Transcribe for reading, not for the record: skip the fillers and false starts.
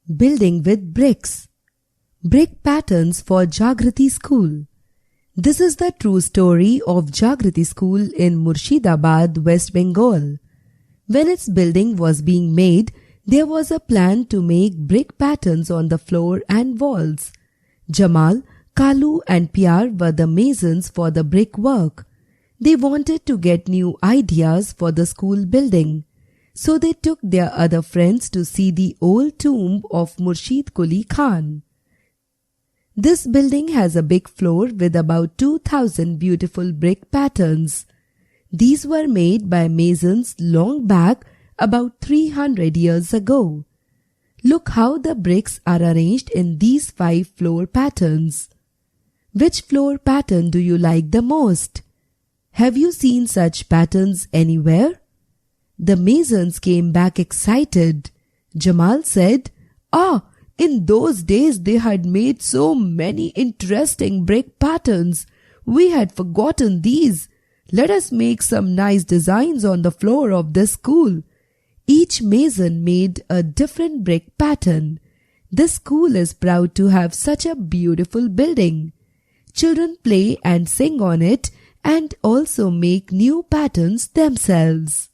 Building with bricks. Brick patterns for Jagrati School. This is the true story of Jagrati School in Murshidabad, West Bengal. When its building was being made, there was a plan to make brick patterns on the floor and walls. Jamal, Kalu and Pyar were the masons for the brick work. They wanted to get new ideas for the school building. So they took their other friends to see the old tomb of Murshid Quli Khan. This building has a big floor with about 2,000 beautiful brick patterns. These were made by masons long back, about 300 years ago. Look how the bricks are arranged in these 5 floor patterns. Which floor pattern do you like the most? Have you seen such patterns anywhere? The masons came back excited. Jamal said, in those days they had made so many interesting brick patterns. We had forgotten these. Let us make some nice designs on the floor of this school. Each mason made a different brick pattern. This school is proud to have such a beautiful building. Children play and sing on it and also make new patterns themselves.